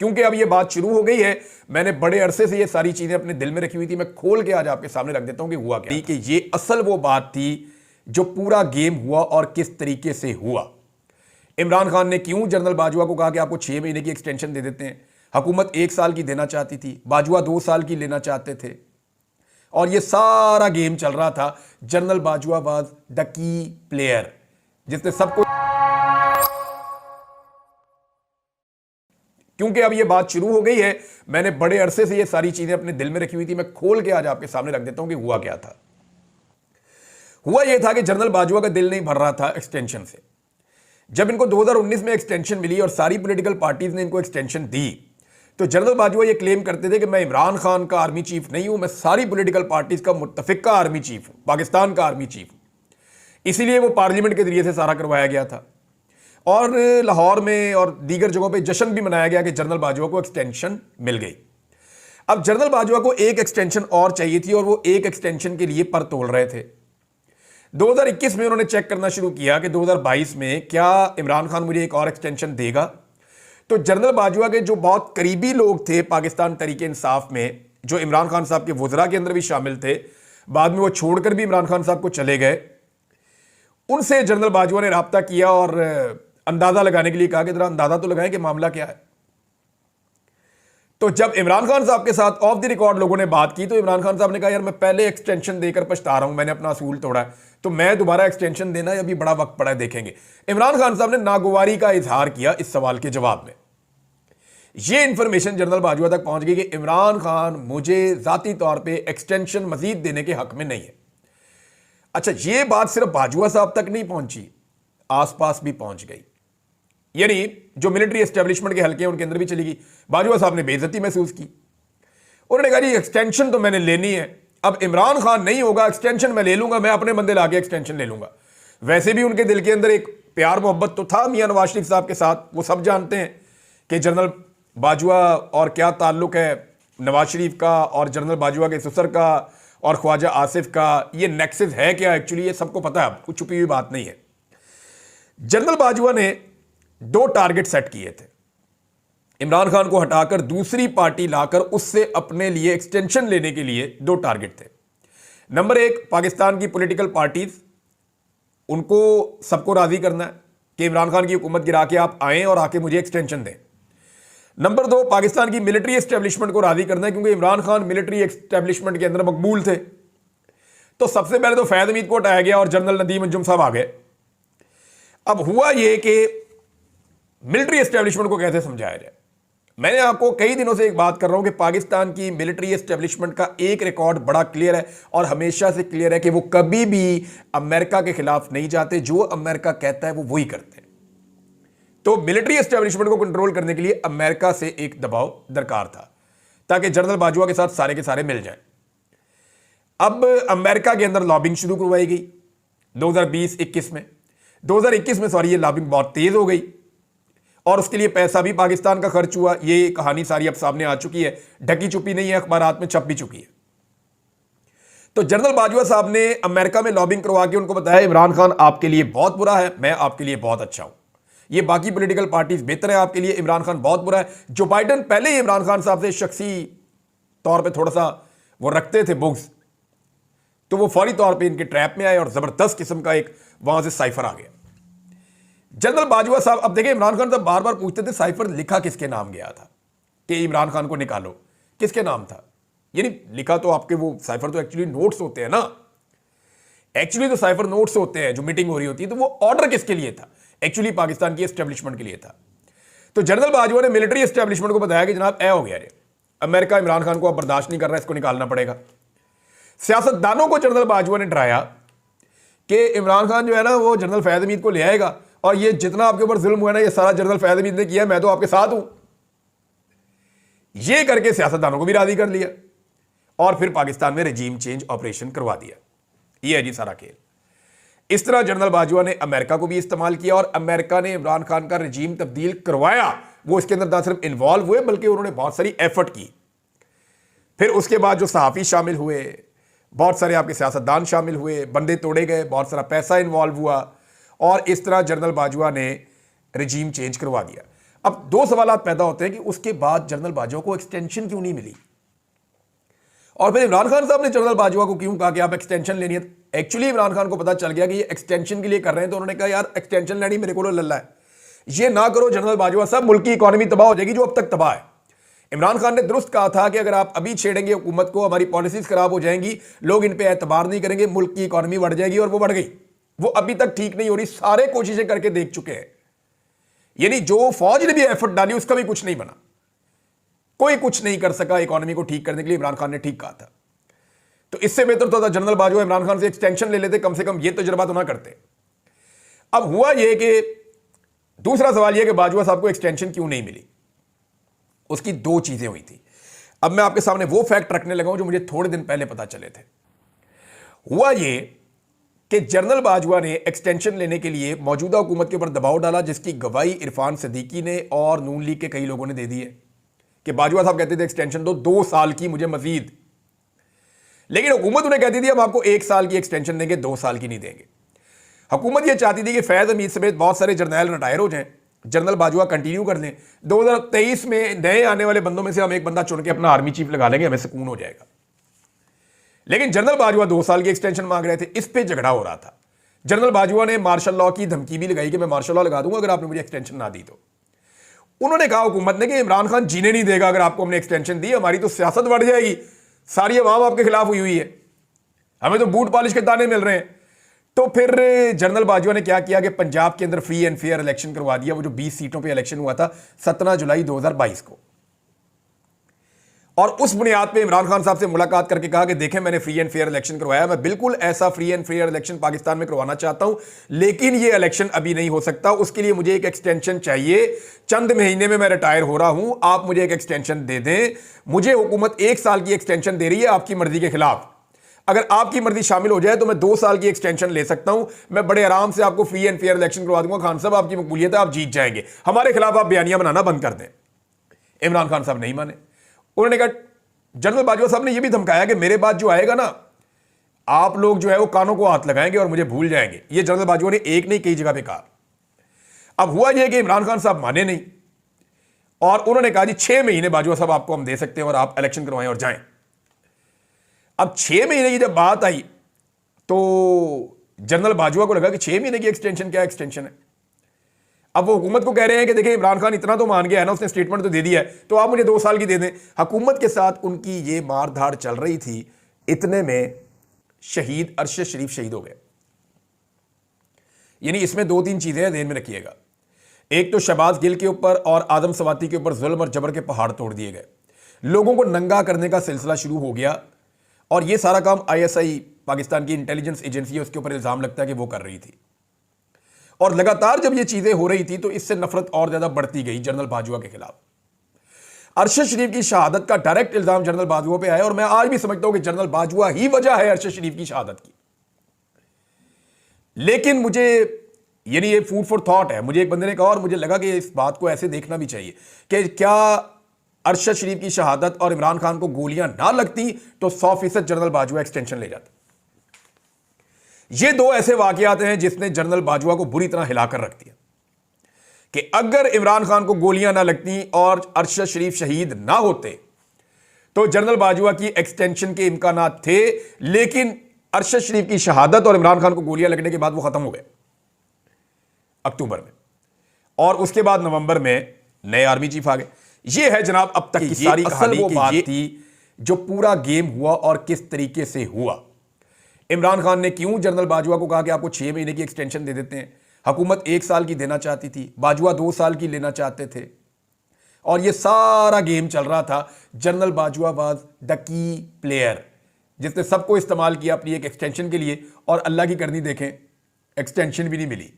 क्योंकि अब ये बात शुरू हो गई है। मैंने बड़े अरसे से ये सारी चीजें अपने दिल में रखी हुई थी, मैं खोल के आज आपके सामने रख देता हूं कि हुआ क्या, कि ये असल वो बात थी जो पूरा गेम हुआ और किस तरीके से हुआ। इमरान खान ने क्यों जनरल बाजवा को कहा कि आपको 6 महीने की एक्सटेंशन दे देते हैं। हुकूमत 1 साल की देना चाहती थी, बाजवा 2 साल की लेना चाहते थे, और ये सारा गेम चल रहा था। General Bajwa was the key player जिसने सबको, क्योंकि अब ये बात शुरू हो गई है। मैंने बड़े अरसे से ये सारी चीजें अपने दिल में रखी हुई थी, मैं खोल के आज आपके सामने रख देता हूं कि हुआ क्या था। हुआ यह था कि जनरल बाजवा का दिल नहीं भर रहा था एक्सटेंशन से। जब इनको 2019 में एक्सटेंशन मिली और सारी पॉलिटिकल पार्टीज ने इनको एक्सटेंशन दी, तो जनरल बाजवा ये क्लेम करते थे कि मैं इमरान खान का आर्मी चीफ नहीं हूं, मैं सारी पॉलिटिकल पार्टीज का मुत्तफिक का आर्मी चीफ हूं, पाकिस्तान का आर्मी चीफ हूं। इसीलिए वो पार्लियामेंट के जरिए से सारा करवाया गया था, और लाहौर में और दीगर जगहों पे जश्न भी मनाया गया कि जनरल बाजवा को एक्सटेंशन मिल गई। अब जनरल बाजवा को एक एक्सटेंशन और चाहिए थी, और वो एक एक्सटेंशन के लिए पर तोल रहे थे। 2021 में उन्होंने चेक करना शुरू किया कि 2022 में क्या इमरान खान मुझे एक और एक्सटेंशन देगा। तो जनरल बाजवा के जो बहुत करीबी लोग थे पाकिस्तान तहरीक इंसाफ में, जो इमरान खान साहब के वज़रा के अंदर भी शामिल थे, बाद में वो छोड़कर भी इमरान खान साहब को चले गए, उनसे जनरल बाजवा ने राब्ता किया और अंदाजा लगाने के लिए कहा कि जरा अंदाजा तो लगाएं कि मामला क्या है। तो जब इमरान खान साहब के साथ ऑफ द रिकॉर्ड लोगों ने बात की, तो इमरान खान साहब ने कहा यार मैं पहले एक्सटेंशन देकर पछता रहा हूं, मैंने अपना असूल तोड़ा है, तो मैं दोबारा एक्सटेंशन देना है, अभी बड़ा वक्त पड़ा है, देखेंगे। इमरान खान साहब ने नागवारी का इजहार किया इस सवाल के जवाब में। यह इंफॉर्मेशन जनरल बाजवा तक पहुंच गई कि इमरान खान मुझे जाती तौर पर एक्सटेंशन मजीद देने के हक में नहीं है। अच्छा, यह बात सिर्फ बाजवा साहब तक नहीं पहुंची, आसपास भी पहुंच गई, यानी जो मिलिट्री एस्टेब्लिशमेंट के हल्के हैं उनके अंदर भी चली गई। बाजवा साहब ने बेइज्जती महसूस की, उन्होंने कहा जी एक्सटेंशन तो मैंने लेनी है, अब इमरान खान नहीं होगा, एक्सटेंशन मैं ले लूंगा, मैं अपने बंदे लाके एक्सटेंशन ले लूंगा। वैसे भी उनके दिल के अंदर एक प्यार मोहब्बत तो था मियां नवाज शरीफ साहब के साथ, वो सब जानते हैं कि जनरल बाजवा और क्या ताल्लुक है नवाज शरीफ का और जनरल बाजवा के ससुर का और ख्वाजा आसिफ का, ये नेक्सस है क्या एक्चुअली, ये सबको पता है, कुछ छुपी हुई बात नहीं है। जनरल बाजवा ने 2 टारगेट सेट किए थे, इमरान खान को हटाकर दूसरी पार्टी लाकर उससे अपने लिए एक्सटेंशन लेने के लिए 2 टारगेट थे। नंबर 1, पाकिस्तान की पॉलिटिकल पार्टीज, उनको सबको राजी करना है कि इमरान खान की हुकूमत गिरा के आप आएं और आके मुझे एक्सटेंशन दें। नंबर 2, पाकिस्तान की मिलिट्री एस्टेब्लिशमेंट को राजी करना है, क्योंकि इमरान खान मिलिट्री एस्टेब्लिशमेंट के अंदर मकबूल थे। तो सबसे पहले तो फैज हमीद को हटाया गया और जनरल नदीम अंजुम साहब आ गए। अब हुआ यह कि मिलिट्री एस्टेब्लिशमेंट को कैसे समझाया जाए। मैंने आपको कई दिनों से एक बात कर रहा हूं कि पाकिस्तान की मिलिट्री एस्टेब्लिशमेंट का एक रिकॉर्ड बड़ा क्लियर है और हमेशा से क्लियर है कि वो कभी भी अमेरिका के खिलाफ नहीं जाते, जो अमेरिका कहता है वो वही करते हैं। तो मिलिट्री एस्टेब्लिशमेंट को कंट्रोल करने के लिए अमेरिका से एक दबाव दरकार था, ताकि जनरल बाजवा के साथ सारे के सारे मिल जाएं। अब अमेरिका के अंदर लॉबिंग शुरू करवाई गई 2021 में। 2021 में सॉरी, ये लॉबिंग बहुत तेज हो गई और उसके लिए पैसा भी पाकिस्तान का खर्च हुआ। ये कहानी सारी अब सामने आ चुकी है, ढकी छुपी नहीं है, अखबारात में छप भी चुकी है। तो जनरल बाजवा साहब ने अमेरिका में लॉबिंग करवा के उनको बताया इमरान खान आपके लिए बहुत बुरा है, मैं आपके लिए बहुत अच्छा हूं, ये बाकी पॉलिटिकल पार्टीज बेहतर है आपके लिए, इमरान खान बहुत बुरा है। जो बाइडन पहले ही इमरान खान साहब से शख्सी तौर पर थोड़ा सा वो रखते थे बुग्स, तो वो फौरी तौर पर इनके ट्रैप में आए और जबरदस्त किस्म का एक वहां से साइफर आ गया। जनरल बाजवा साहब, अब देखिए इमरान खान साहब बार बार पूछते थे साइफर लिखा किसके नाम गया था, कि इमरान खान को निकालो, किसके नाम था। यानी लिखा तो आपके वो साइफर तो एक्चुअली नोट्स होते हैं ना, एक्चुअली तो साइफर नोट्स होते हैं, जो मीटिंग हो रही होती है, तो वो ऑर्डर किसके लिए था, एक्चुअली पाकिस्तान की एस्टेब्लिशमेंट के लिए था। तो जनरल बाजवा ने मिलिट्री एस्टेब्लिशमेंट को बताया कि जनाब ए हो गया, अमेरिका इमरान खान को अब बर्दाश्त नहीं कर रहा है, इसको निकालना पड़ेगा। सियासतदानों को जनरल बाजवा ने डराया कि इमरान खान जो है ना वो जनरल फैज हमीद को ले आएगा और ये जितना आपके ऊपर जुल्म हुआ है ना, ये सारा जनरल फैज हमीद ने किया, मैं तो आपके साथ हूं। ये करके सियासतदानों को भी राजी कर लिया और फिर पाकिस्तान में रजीम चेंज ऑपरेशन करवा दिया। ये है जी सारा खेल। इस तरह जनरल बाजवा ने अमेरिका को भी इस्तेमाल किया और अमेरिका ने इमरान खान का रजीम तब्दील करवाया। वो इसके अंदर ना सिर्फ इन्वॉल्व हुए बल्कि उन्होंने बहुत सारी एफर्ट की। फिर उसके बाद जो सहाफ़ी शामिल हुए, बहुत सारे आपके सियासतदान शामिल हुए, बंदे तोड़े गए, बहुत सारा पैसा इन्वॉल्व हुआ और इस तरह जनरल बाजवा ने रजीम चेंज करवा दिया। अब दो सवाल पैदा होते हैं कि उसके बाद जनरल बाजवा को एक्सटेंशन क्यों नहीं मिली, और फिर इमरान खान साहब ने जनरल बाजवा को क्यों कहा कि आप एक्सटेंशन लेनी है। एक्चुअली इमरान खान को पता चल गया कि ये एक्सटेंशन के लिए कर रहे हैं, तो उन्होंने कहा यार एक्सटेंशन लेनी मेरे को लल्ला है, ये ना करो जनरल बाजवा साहब, मुल्क की इकॉनमी तबाह हो जाएगी जो अब तक तबाह है। इमरान खान ने दुरुस्त कहा था कि अगर आप अभी छेड़ेंगे हुकूमत को, हमारी पॉलिसीज खराब हो जाएंगी, लोग इन पे एतबार नहीं करेंगे, मुल्क की इकॉनमी बढ़ जाएगी, और वो बढ़ गई। वो अभी तक ठीक नहीं हो रही, सारे कोशिशें करके देख चुके हैं, यानी जो फौज ने भी एफर्ट डाली उसका भी कुछ नहीं बना, कोई कुछ नहीं कर सका इकॉनमी को ठीक करने के लिए। इमरान खान ने ठीक कहा था, तो इससे बेहतर तो था जनरल बाजवा इमरान खान से एक्सटेंशन ले लेते, कम से कम ये तजुर्बा तो ना करते। अब हुआ यह कि दूसरा सवाल यह कि बाजवा साहब को एक्सटेंशन क्यों नहीं मिली, उसकी दो चीजें हुई थी। अब मैं आपके सामने वो फैक्ट रखने लगा हूं जो मुझे थोड़े दिन पहले पता चले थे। हुआ यह कि जनरल बाजवा ने एक्सटेंशन लेने के लिए मौजूदा हुकूमत के ऊपर दबाव डाला, जिसकी गवाही इरफान सदीकी ने और नून लीग के कई लोगों ने दे दी है कि बाजवा साहब कहते थे एक्सटेंशन दो 2 साल की मुझे मजीद, लेकिन हुकूमत उन्हें कहती थी हम आपको 1 साल की एक्सटेंशन देंगे, 2 साल की नहीं देंगे। हुकूमत यह चाहती थी कि फैज हमीद समेत बहुत सारे जर्नैल रिटायर हो जाएं, जनरल बाजवा कंटिन्यू कर लें, 2023 में नए आने वाले बंदों में से हम एक बंदा चुन के अपना आर्मी चीफ लगा लेंगे, हमें सुकून हो जाएगा। लेकिन जनरल बाजवा 2 साल की एक्सटेंशन मांग रहे थे, इस पे झगड़ा हो रहा था। जनरल बाजवा ने मार्शल लॉ की धमकी भी लगाई कि मैं मार्शल लॉ लगा दूंगा अगर आपने मुझे एक्सटेंशन ना दी तो। उन्होंने कहा हुकूमत ने कि इमरान खान जीने नहीं देगा अगर आपको हमने एक्सटेंशन दी, हमारी तो सियासत बढ़ जाएगी, सारी अवाम आपके खिलाफ हुई है, हमें तो बूट पॉलिश के दाने मिल रहे हैं। तो फिर जनरल बाजवा ने क्या किया कि पंजाब के अंदर फ्री एंड फेयर इलेक्शन करवा दिया। वो जो 20 सीटों पे इलेक्शन हुआ था 17 जुलाई 2022 को, और उस बुनियाद पे इमरान खान साहब से मुलाकात करके कहा कि देखें मैंने फ्री एंड फेयर इलेक्शन करवाया, मैं बिल्कुल ऐसा free and fair election Pakistan में करवाना चाहता हूं, लेकिन ये इलेक्शन अभी नहीं हो सकता, उसके लिए मुझे एक एक्सटेंशन चाहिए, चंद महीने में मैं रिटायर हो रहा हूं, आप मुझे एक एक्सटेंशन दे दें। मुझे हुकूमत 1 साल की एक्सटेंशन दे रही है आपकी मर्जी के खिलाफ, अगर आपकी मर्जी शामिल हो जाए तो मैं 2 साल की एक्सटेंशन ले सकता हूं, मैं बड़े आराम से आपको फ्री एंड फेयर इलेक्शन करवा दूंगा, खान साहब आपकी मकबूलियत है, आप जीत जाएंगे, हमारे खिलाफ आप बयानियां बनाना बंद कर दें। इमरान खान साहब नहीं माने, उन्होंने कहा, जनरल बाजवा साहब ने यह भी धमकाया कि मेरे बाद जो आएगा ना, आप लोग जो है वो कानों को हाथ लगाएंगे और मुझे भूल जाएंगे। यह जनरल बाजवा ने एक नहीं कई जगह पे कहा। अब हुआ यह कि इमरान खान साहब माने नहीं, और उन्होंने कहा जी 6 महीने बाजवा साहब आपको हम दे सकते हैं और आप इलेक्शन करवाएं और जाएं। अब 6 महीने की जब बात आई तो जनरल बाजवा को लगा कि 6 महीने की एक्सटेंशन क्या एक्सटेंशन है। अब वो हुकूमत को कह रहे हैं कि देखिए इमरान खान इतना तो मान गया है ना, उसने स्टेटमेंट तो दे दिया है, तो आप मुझे 2 साल की दे दें। हुकूमत के साथ उनकी ये मारधाड़ चल रही थी, इतने में शहीद अरशद शरीफ शहीद हो गए। यानी इसमें 2-3 चीजें ध्यान में रखिएगा। एक तो शहबाज गिल के ऊपर और आदम सवाती के ऊपर जुल्म और जबर के पहाड़ तोड़ दिए गए, लोगों को नंगा करने का सिलसिला शुरू हो गया, और यह सारा काम ISI पाकिस्तान की इंटेलिजेंस एजेंसी है उसके ऊपर इल्जाम लगता है कि वो कर रही थी। और लगातार जब ये चीजें हो रही थी तो इससे नफरत और ज्यादा बढ़ती गई जनरल बाजवा के खिलाफ। अरशद शरीफ की शहादत का डायरेक्ट इल्जाम जनरल बाजवा पे आया, और मैं आज भी समझता हूं कि जनरल बाजवा ही वजह है अरशद शरीफ की शहादत की। लेकिन मुझे यानी ये फूड फॉर थॉट है, मुझे एक बंदे ने कहा और मुझे लगा कि इस बात को ऐसे देखना भी चाहिए कि क्या अरशद शरीफ की शहादत और इमरान खान को गोलियां ना लगती तो 100% जनरल बाजवा एक्सटेंशन ले जाता। ये 2 ऐसे वाकयात हैं जिसने जनरल बाजवा को बुरी तरह हिलाकर रख दिया कि अगर इमरान खान को गोलियां ना लगती और अरशद शरीफ शहीद ना होते तो जनरल बाजवा की एक्सटेंशन के इम्कानात थे, लेकिन अरशद शरीफ की शहादत और इमरान खान को गोलियां लगने के बाद वो खत्म हो गए अक्टूबर में, और उसके बाद नवंबर में नए आर्मी चीफ आ गए। ये है जनाब अब तक की सारी कहानी वो बात थी जो पूरा गेम हुआ और किस तरीके से हुआ। इमरान खान ने क्यों जनरल बाजवा को कहा कि आपको 6 महीने की एक्सटेंशन दे देते हैं, हुकूमत 1 साल की देना चाहती थी, बाजवा 2 साल की लेना चाहते थे, और ये सारा गेम चल रहा था। General Bajwa was the key player जिसने सबको इस्तेमाल किया अपनी एक एक्सटेंशन के लिए, और अल्लाह की करनी देखें एक्सटेंशन भी नहीं मिली।